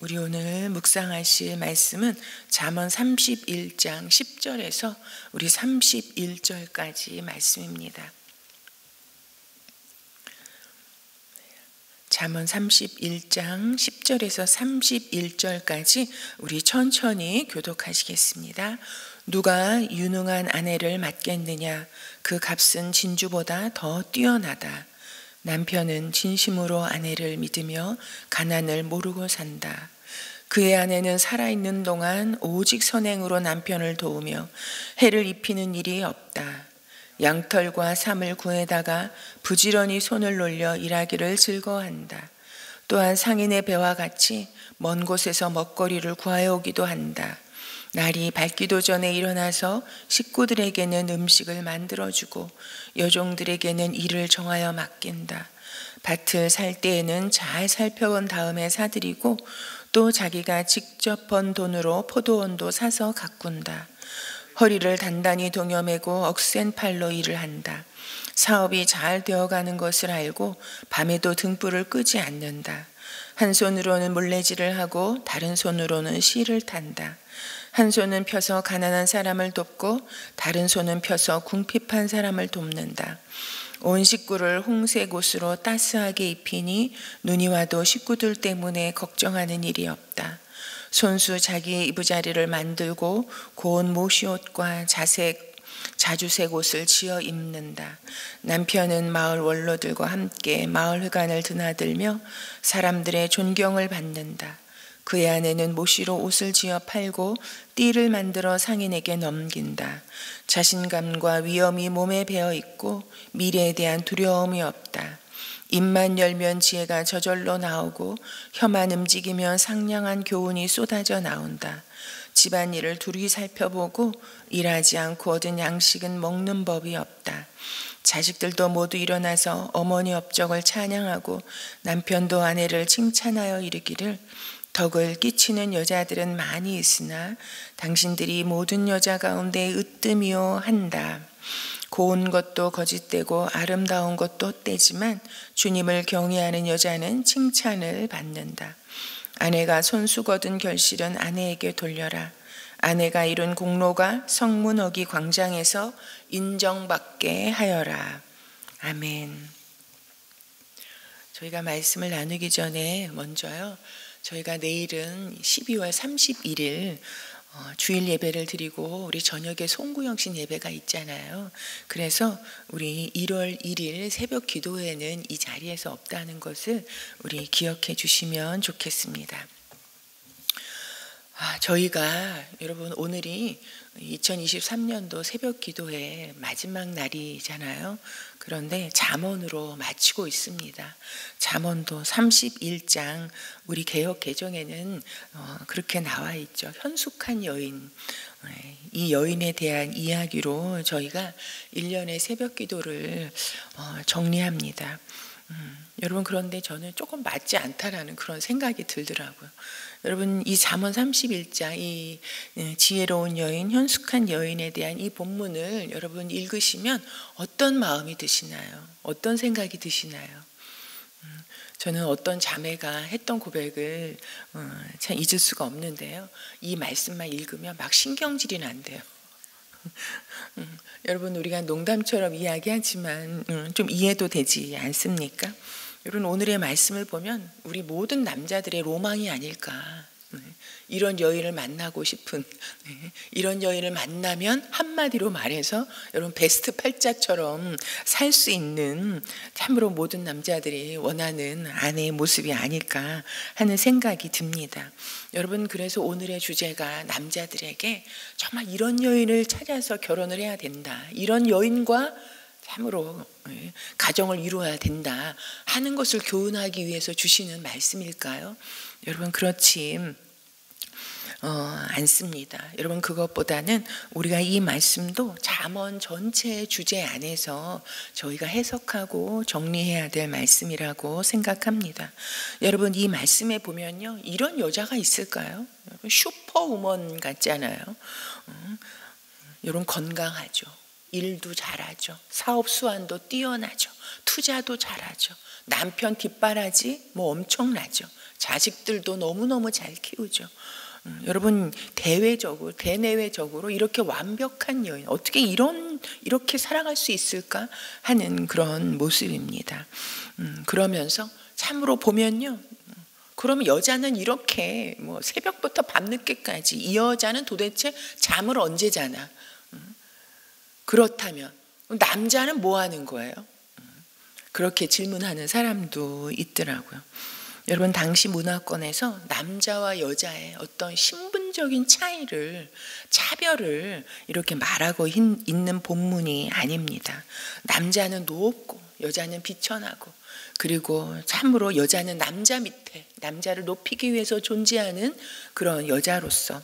우리 오늘 묵상하실 말씀은 잠언 31장 10절에서 우리 31절까지 말씀입니다. 잠언 31장 10절에서 31절까지 우리 천천히 교독하시겠습니다. 누가 유능한 아내를 맡겠느냐? 그 값은 진주보다 더 뛰어나다. 남편은 진심으로 아내를 믿으며 가난을 모르고 산다. 그의 아내는 살아있는 동안 오직 선행으로 남편을 도우며 해를 입히는 일이 없다. 양털과 삼을 구에다가 부지런히 손을 놀려 일하기를 즐거워한다. 또한 상인의 배와 같이 먼 곳에서 먹거리를 구하여 오기도 한다. 날이 밝기도 전에 일어나서 식구들에게는 음식을 만들어주고 여종들에게는 일을 정하여 맡긴다. 밭을 살 때에는 잘 살펴본 다음에 사들이고 또 자기가 직접 번 돈으로 포도원도 사서 가꾼다. 허리를 단단히 동여매고 억센 팔로 일을 한다. 사업이 잘 되어가는 것을 알고 밤에도 등불을 끄지 않는다. 한 손으로는 물레질을 하고 다른 손으로는 실을 탄다. 한 손은 펴서 가난한 사람을 돕고 다른 손은 펴서 궁핍한 사람을 돕는다. 온 식구를 홍색 옷으로 따스하게 입히니 눈이 와도 식구들 때문에 걱정하는 일이 없다. 손수 자기의 이부자리를 만들고 고운 모시옷과 자주색 옷을 지어 입는다. 남편은 마을 원로들과 함께 마을 회관을 드나들며 사람들의 존경을 받는다. 그의 아내는 모시로 옷을 지어 팔고 띠를 만들어 상인에게 넘긴다. 자신감과 위엄이 몸에 배어 있고 미래에 대한 두려움이 없다. 입만 열면 지혜가 저절로 나오고 혀만 움직이면 상냥한 교훈이 쏟아져 나온다. 집안일을 둘이 살펴보고 일하지 않고 얻은 양식은 먹는 법이 없다. 자식들도 모두 일어나서 어머니 업적을 찬양하고 남편도 아내를 칭찬하여 이르기를 덕을 끼치는 여자들은 많이 있으나 당신들이 모든 여자 가운데 으뜸이요 한다. 고운 것도 거짓되고 아름다운 것도 헛되지만 주님을 경외하는 여자는 칭찬을 받는다. 아내가 손수 거둔 결실은 아내에게 돌려라. 아내가 이룬 공로가 성문어기 광장에서 인정받게 하여라. 아멘. 저희가 말씀을 나누기 전에 먼저요. 저희가 내일은 12월 31일 주일 예배를 드리고 우리 저녁에 송구영신 예배가 있잖아요. 그래서 우리 1월 1일 새벽 기도회는 이 자리에서 없다는 것을 우리 기억해 주시면 좋겠습니다. 저희가 여러분 오늘이 2023년도 새벽 기도회 마지막 날이잖아요. 그런데 잠언으로 마치고 있습니다. 잠언도 31장 우리 개역 개정에는 그렇게 나와 있죠. 현숙한 여인, 이 여인에 대한 이야기로 저희가 1년의 새벽 기도를 정리합니다. 여러분 그런데 저는 조금 맞지 않다라는 그런 생각이 들더라고요. 여러분 이 잠언 31장 이 지혜로운 여인, 현숙한 여인에 대한 이 본문을 여러분 읽으시면 어떤 마음이 드시나요? 어떤 생각이 드시나요? 저는 어떤 자매가 했던 고백을 참 잊을 수가 없는데요. 이 말씀만 읽으면 막 신경질이 난대요. 여러분 우리가 농담처럼 이야기하지만 좀 이해도 되지 않습니까? 여러분 오늘의 말씀을 보면 우리 모든 남자들의 로망이 아닐까. 이런 여인을 만나고 싶은, 이런 여인을 만나면 한마디로 말해서 여러분 베스트 팔자처럼 살 수 있는 참으로 모든 남자들이 원하는 아내의 모습이 아닐까 하는 생각이 듭니다. 여러분 그래서 오늘의 주제가 남자들에게 정말 이런 여인을 찾아서 결혼을 해야 된다. 이런 여인과 참으로 가정을 이루어야 된다 하는 것을 교훈하기 위해서 주시는 말씀일까요? 여러분 그렇지 않습니다. 여러분 그것보다는 우리가 이 말씀도 잠언 전체의 주제 안에서 저희가 해석하고 정리해야 될 말씀이라고 생각합니다. 여러분 이 말씀에 보면요. 이런 여자가 있을까요? 슈퍼우먼 같잖아요. 여러분 건강하죠. 일도 잘하죠. 사업 수완도 뛰어나죠. 투자도 잘하죠. 남편 뒷바라지 뭐 엄청나죠. 자식들도 너무너무 잘 키우죠. 여러분 대내외적으로 이렇게 완벽한 여인, 어떻게 이렇게 살아갈 수 있을까 하는 그런 모습입니다. 그러면서 참으로 보면요, 그러면 여자는 이렇게 뭐 새벽부터 밤늦게까지 이 여자는 도대체 잠을 언제 자나? 그렇다면 남자는 뭐 하는 거예요? 그렇게 질문하는 사람도 있더라고요. 여러분, 당시 문화권에서 남자와 여자의 어떤 신분적인 차별을 이렇게 말하고 있는 본문이 아닙니다. 남자는 높고 여자는 비천하고, 그리고 참으로 여자는 남자 밑에, 남자를 높이기 위해서 존재하는 그런 여자로서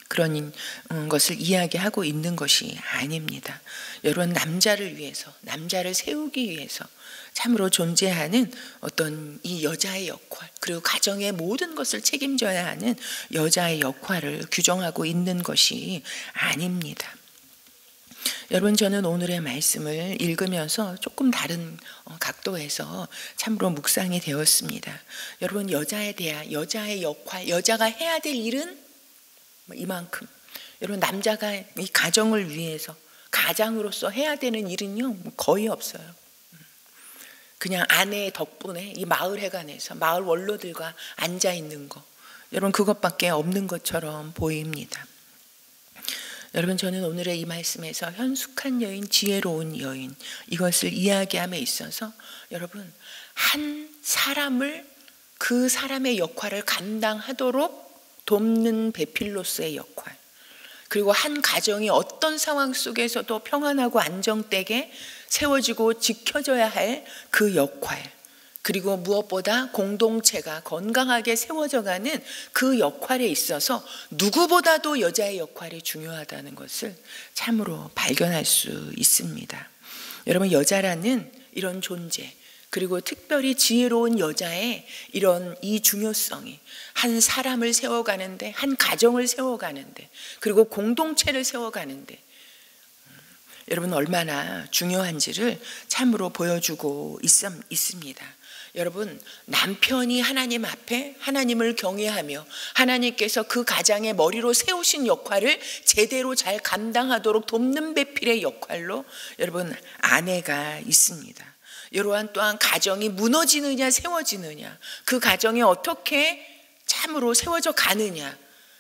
그런 것을 이야기하고 있는 것이 아닙니다. 여러분, 남자를 위해서, 남자를 세우기 위해서 참으로 존재하는 어떤 이 여자의 역할, 그리고 가정의 모든 것을 책임져야 하는 여자의 역할을 규정하고 있는 것이 아닙니다. 여러분, 저는 오늘의 말씀을 읽으면서 조금 다른 각도에서 참으로 묵상이 되었습니다. 여러분, 여자에 대한 여자의 역할, 여자가 해야 될 일은 이만큼. 여러분, 남자가 이 가정을 위해서 가장으로서 해야 되는 일은요 거의 없어요. 그냥 아내의 덕분에 이 마을 회관에서 마을 원로들과 앉아 있는 거, 여러분, 그것밖에 없는 것처럼 보입니다. 여러분, 저는 오늘의 이 말씀에서 현숙한 여인, 지혜로운 여인, 이것을 이야기함에 있어서 여러분, 한 사람을 그 사람의 역할을 감당하도록 돕는 배필로서의 역할, 그리고 한 가정이 어떤 상황 속에서도 평안하고 안정되게 세워지고 지켜져야 할 그 역할, 그리고 무엇보다 공동체가 건강하게 세워져가는 그 역할에 있어서 누구보다도 여자의 역할이 중요하다는 것을 참으로 발견할 수 있습니다. 여러분, 여자라는 이런 존재, 그리고 특별히 지혜로운 여자의 이런 이 중요성이 한 사람을 세워가는데, 한 가정을 세워가는데, 그리고 공동체를 세워가는데 여러분 얼마나 중요한지를 참으로 보여주고 있습니다. 여러분, 남편이 하나님 앞에 하나님을 경외하며 하나님께서 그 가장의 머리로 세우신 역할을 제대로 잘 감당하도록 돕는 배필의 역할로 여러분 아내가 있습니다. 이러한 또한 가정이 무너지느냐 세워지느냐, 그 가정이 어떻게 참으로 세워져 가느냐,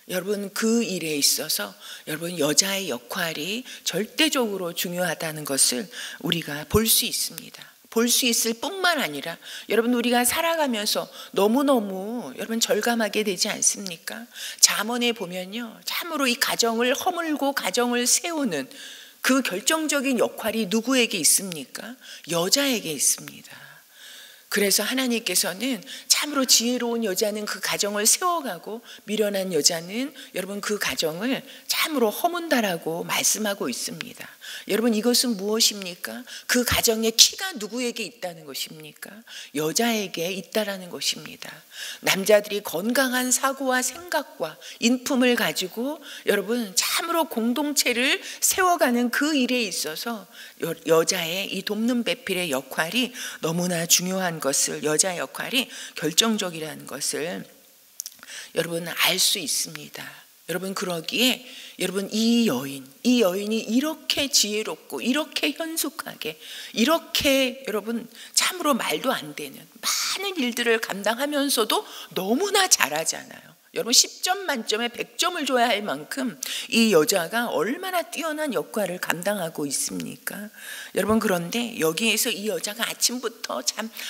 여러분 그 일에 있어서 여러분 여자의 역할이 절대적으로 중요하다는 것을 우리가 볼 수 있습니다. 볼 수 있을 뿐만 아니라 여러분 우리가 살아가면서 너무너무 여러분 절감하게 되지 않습니까? 잠언에 보면요, 참으로 이 가정을 허물고 가정을 세우는 그 결정적인 역할이 누구에게 있습니까? 여자에게 있습니다. 그래서 하나님께서는 참으로 지혜로운 여자는 그 가정을 세워가고 미련한 여자는 여러분 그 가정을 참으로 허문다라고 말씀하고 있습니다. 여러분, 이것은 무엇입니까? 그 가정의 키가 누구에게 있다는 것입니까? 여자에게 있다라는 것입니다. 남자들이 건강한 사고와 생각과 인품을 가지고 여러분 참으로 공동체를 세워가는 그 일에 있어서 여자의 이 돕는 배필의 역할이 너무나 중요한 것을, 여자의 역할이 결정적이라는 것을 여러분 알 수 있습니다. 여러분, 그러기에 여러분 이 여인이 이렇게 지혜롭고 이렇게 현숙하게 이렇게 여러분 참으로 말도 안 되는 많은 일들을 감당하면서도 너무나 잘하잖아요. 여러분 10점 만점에 100점을 줘야 할 만큼 이 여자가 얼마나 뛰어난 역할을 감당하고 있습니까? 여러분, 그런데 여기에서 이 여자가 아침부터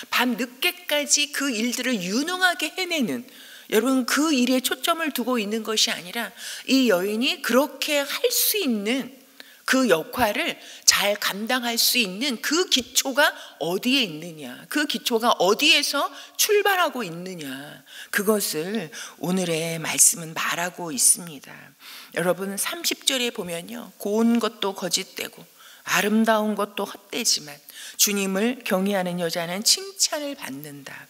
밤 늦게까지 그 일들을 유능하게 해내는, 여러분 그 일에 초점을 두고 있는 것이 아니라 이 여인이 그렇게 할 수 있는 그 역할을 잘 감당할 수 있는 그 기초가 어디에 있느냐, 그 기초가 어디에서 출발하고 있느냐, 그것을 오늘의 말씀은 말하고 있습니다. 여러분 30절에 보면요, 고운 것도 거짓되고 아름다운 것도 헛되지만 주님을 경외하는 여자는 칭찬을 받는다.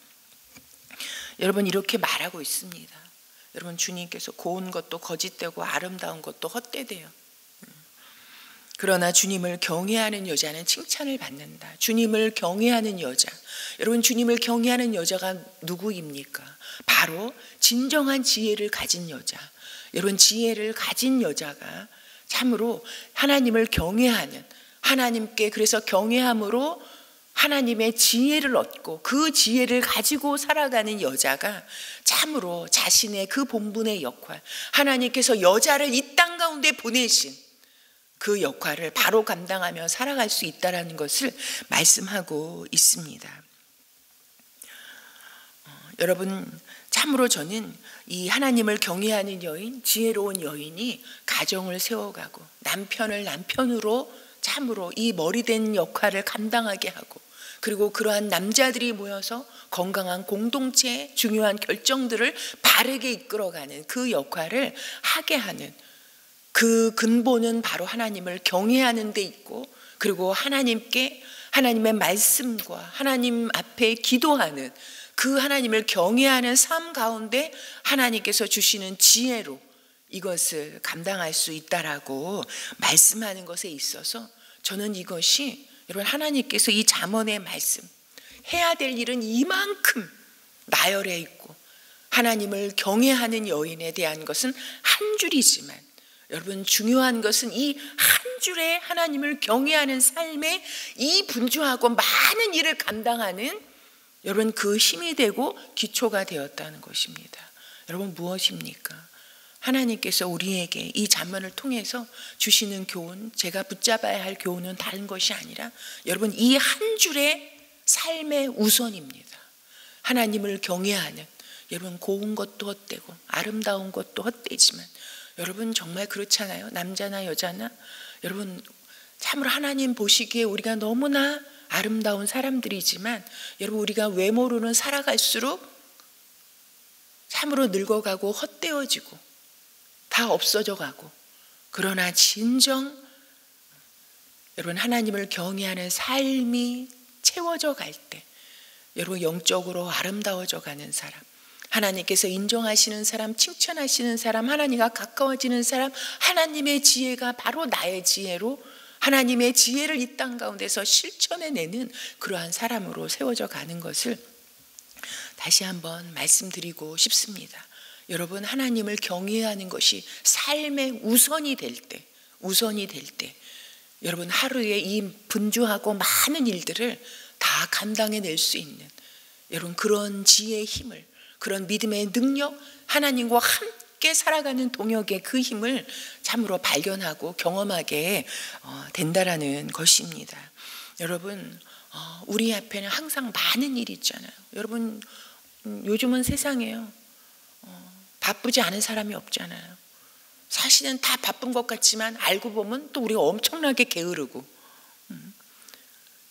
여러분 이렇게 말하고 있습니다. 여러분, 주님께서 고운 것도 거짓되고 아름다운 것도 헛되대요. 그러나 주님을 경외하는 여자는 칭찬을 받는다. 주님을 경외하는 여자. 여러분, 주님을 경외하는 여자가 누구입니까? 바로 진정한 지혜를 가진 여자. 여러분, 지혜를 가진 여자가 참으로 하나님을 경외하는, 하나님께 그래서 경외함으로 하나님의 지혜를 얻고 그 지혜를 가지고 살아가는 여자가 참으로 자신의 그 본분의 역할, 하나님께서 여자를 이 땅 가운데 보내신 그 역할을 바로 감당하며 살아갈 수 있다는 것을 말씀하고 있습니다. 여러분, 참으로 저는 이 하나님을 경외하는 여인, 지혜로운 여인이 가정을 세워가고 남편을 남편으로 참으로 이 머리된 역할을 감당하게 하고, 그리고 그러한 남자들이 모여서 건강한 공동체의 중요한 결정들을 바르게 이끌어가는 그 역할을 하게 하는 그 근본은 바로 하나님을 경외하는 데 있고, 그리고 하나님께 하나님의 말씀과 하나님 앞에 기도하는 그 하나님을 경외하는 삶 가운데 하나님께서 주시는 지혜로 이것을 감당할 수 있다라고 말씀하는 것에 있어서 저는 이것이 여러분, 하나님께서 이 잠언의 말씀, 해야 될 일은 이만큼 나열해 있고 하나님을 경외하는 여인에 대한 것은 한 줄이지만, 여러분, 중요한 것은 이 한 줄의 하나님을 경외하는 삶에 이 분주하고 많은 일을 감당하는 여러분 그 힘이 되고 기초가 되었다는 것입니다. 여러분, 무엇입니까? 하나님께서 우리에게 이 잠언을 통해서 주시는 교훈, 제가 붙잡아야 할 교훈은 다른 것이 아니라 여러분, 이 한 줄의 삶의 우선입니다. 하나님을 경외하는, 여러분, 고운 것도 헛되고 아름다운 것도 헛되지만, 여러분 정말 그렇잖아요. 남자나 여자나 여러분, 참으로 하나님 보시기에 우리가 너무나 아름다운 사람들이지만, 여러분, 우리가 외모로는 살아갈수록 참으로 늙어가고 헛되어지고 다 없어져 가고, 그러나 진정 여러분 하나님을 경외하는 삶이 채워져 갈 때 여러분 영적으로 아름다워져 가는 사람, 하나님께서 인정하시는 사람, 칭찬하시는 사람, 하나님과 가까워지는 사람, 하나님의 지혜가 바로 나의 지혜로 하나님의 지혜를 이 땅 가운데서 실천해내는 그러한 사람으로 세워져 가는 것을 다시 한번 말씀드리고 싶습니다. 여러분, 하나님을 경외하는 것이 삶의 우선이 될 때 여러분 하루에 이 분주하고 많은 일들을 다 감당해낼 수 있는 여러분 그런 지혜의 힘을, 그런 믿음의 능력, 하나님과 함께 살아가는 동역의 그 힘을 참으로 발견하고 경험하게 된다라는 것입니다. 여러분, 우리 앞에는 항상 많은 일이 있잖아요. 여러분, 요즘은 세상에요, 바쁘지 않은 사람이 없잖아요. 사실은 다 바쁜 것 같지만 알고 보면 또 우리가 엄청나게 게으르고.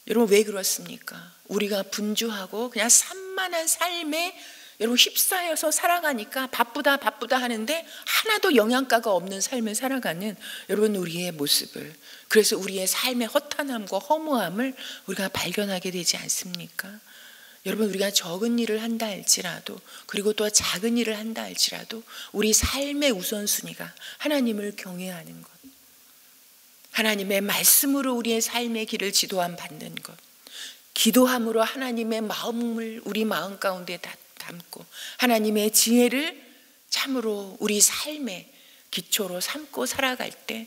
여러분, 왜 그렇습니까? 우리가 분주하고 그냥 산만한 삶에 여러분 휩싸여서 살아가니까 바쁘다 하는데 하나도 영양가가 없는 삶을 살아가는 여러분 우리의 모습을, 그래서 우리의 삶의 허탄함과 허무함을 우리가 발견하게 되지 않습니까? 여러분, 우리가 적은 일을 한다 할지라도, 그리고 또 작은 일을 한다 할지라도 우리 삶의 우선순위가 하나님을 경외하는 것, 하나님의 말씀으로 우리의 삶의 길을 지도함 받는 것, 기도함으로 하나님의 마음을 우리 마음 가운데 담고 하나님의 지혜를 참으로 우리 삶의 기초로 삼고 살아갈 때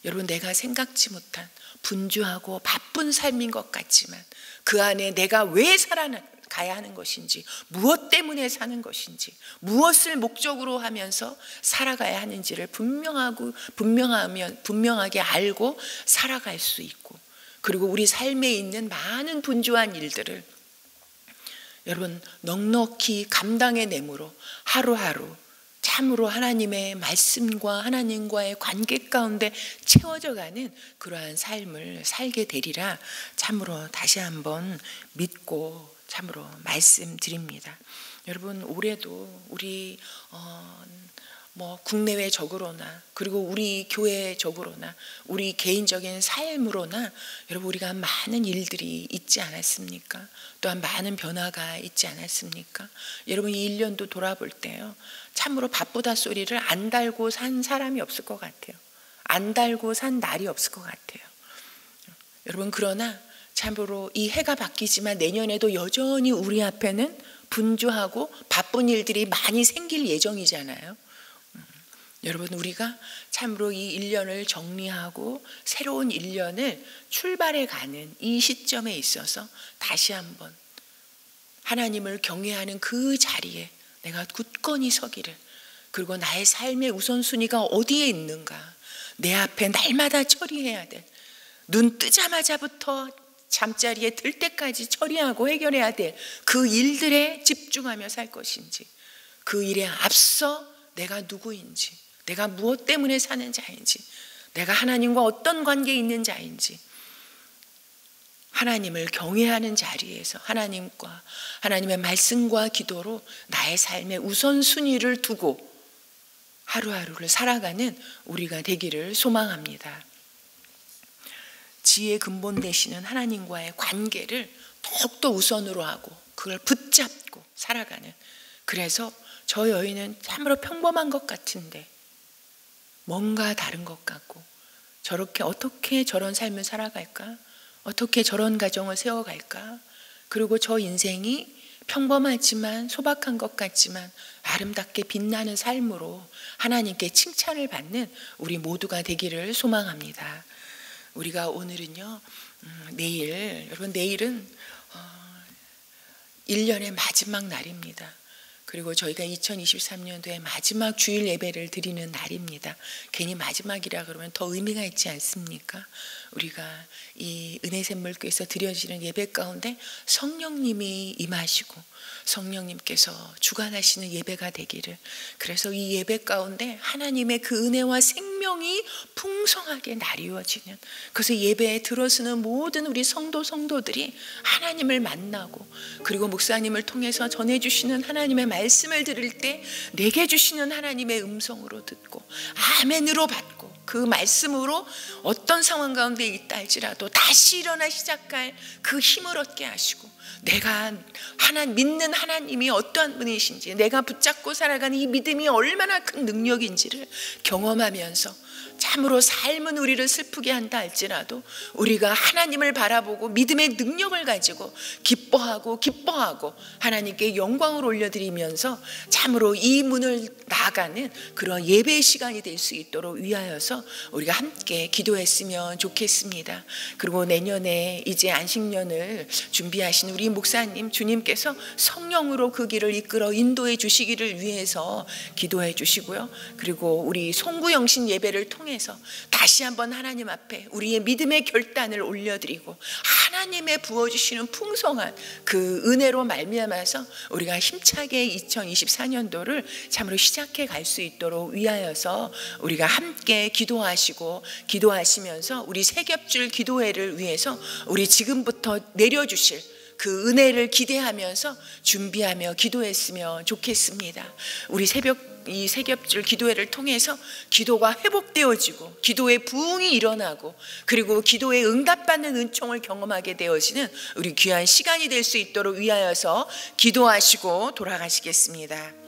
여러분, 내가 생각지 못한 분주하고 바쁜 삶인 것 같지만 그 안에 내가 왜 살아가야 하는 것인지, 무엇 때문에 사는 것인지, 무엇을 목적으로 하면서 살아가야 하는지를 분명하게 알고 살아갈 수 있고, 그리고 우리 삶에 있는 많은 분주한 일들을 여러분 넉넉히 감당해내므로 하루하루 참으로 하나님의 말씀과 하나님과의 관계 가운데 채워져가는 그러한 삶을 살게 되리라 참으로 다시 한번 믿고 참으로 말씀드립니다. 여러분, 올해도 우리 국내외적으로나 그리고 우리 교회적으로나 우리 개인적인 삶으로나 여러분 우리가 많은 일들이 있지 않았습니까? 또한 많은 변화가 있지 않았습니까? 여러분, 이 1년도 돌아볼 때요, 참으로 바쁘다 소리를 안 달고 산 사람이 없을 것 같아요. 안 달고 산 날이 없을 것 같아요. 여러분, 그러나 참으로 이 해가 바뀌지만 내년에도 여전히 우리 앞에는 분주하고 바쁜 일들이 많이 생길 예정이잖아요. 여러분, 우리가 참으로 이 1년을 정리하고 새로운 1년을 출발해 가는 이 시점에 있어서 다시 한번 하나님을 경외하는 그 자리에 내가 굳건히 서기를, 그리고 나의 삶의 우선순위가 어디에 있는가, 내 앞에 날마다 처리해야 될, 눈 뜨자마자부터 잠자리에 들 때까지 처리하고 해결해야 될 그 일들에 집중하며 살 것인지, 그 일에 앞서 내가 누구인지, 내가 무엇 때문에 사는 자인지, 내가 하나님과 어떤 관계에 있는 자인지, 하나님을 경외하는 자리에서 하나님과 하나님의 말씀과 기도로 나의 삶의 우선순위를 두고 하루하루를 살아가는 우리가 되기를 소망합니다. 지혜의 근본 되시는 하나님과의 관계를 더욱더 우선으로 하고 그걸 붙잡고 살아가는, 그래서 저 여인은 참으로 평범한 것 같은데 뭔가 다른 것 같고, 저렇게 어떻게 저런 삶을 살아갈까, 어떻게 저런 가정을 세워갈까, 그리고 저 인생이 평범하지만 소박한 것 같지만 아름답게 빛나는 삶으로 하나님께 칭찬을 받는 우리 모두가 되기를 소망합니다. 우리가 오늘은요, 여러분 내일은 1년의 마지막 날입니다. 그리고 저희가 2023년도에 마지막 주일 예배를 드리는 날입니다. 괜히 마지막이라 그러면 더 의미가 있지 않습니까? 우리가 이 은혜샘물교에서 드려지는 예배 가운데 성령님이 임하시고 성령님께서 주관하시는 예배가 되기를, 그래서 이 예배 가운데 하나님의 그 은혜와 생명이 풍성하게 나뉘어지는, 그래서 예배에 들어서는 모든 우리 성도들이 하나님을 만나고, 그리고 목사님을 통해서 전해주시는 하나님의 말씀을 들을 때 내게 주시는 하나님의 음성으로 듣고 아멘으로 받고, 그 말씀으로 어떤 상황 가운데 있다 할지라도 다시 일어나 시작할 그 힘을 얻게 하시고, 내가 믿는 하나님이 어떠한 분이신지, 내가 붙잡고 살아가는 이 믿음이 얼마나 큰 능력인지를 경험하면서, 참으로 삶은 우리를 슬프게 한다 할지라도 우리가 하나님을 바라보고 믿음의 능력을 가지고 기뻐하고 하나님께 영광을 올려드리면서 참으로 이 문을 나아가는 그런 예배의 시간이 될 수 있도록 위하여서 우리가 함께 기도했으면 좋겠습니다. 그리고 내년에 이제 안식년을 준비하신 우리 목사님, 주님께서 성령으로 그 길을 이끌어 인도해 주시기를 위해서 기도해 주시고요. 그리고 우리 송구영신 예배를 통해서 다시 한번 하나님 앞에 우리의 믿음의 결단을 올려드리고 하나님의 부어주시는 풍성한 그 은혜로 말미암아서 우리가 힘차게 2024년도를 참으로 시작해 갈 수 있도록 위하여서 우리가 함께 기도하시면서 우리 새겹줄 기도회를 위해서 우리 지금부터 내려주실 그 은혜를 기대하면서 준비하며 기도했으면 좋겠습니다. 우리 이 새겹줄 기도회를 통해서 기도가 회복되어지고 기도의 부흥이 일어나고, 그리고 기도에 응답받는 은총을 경험하게 되어지는 우리 귀한 시간이 될 수 있도록 위하여서 기도하시고 돌아가시겠습니다.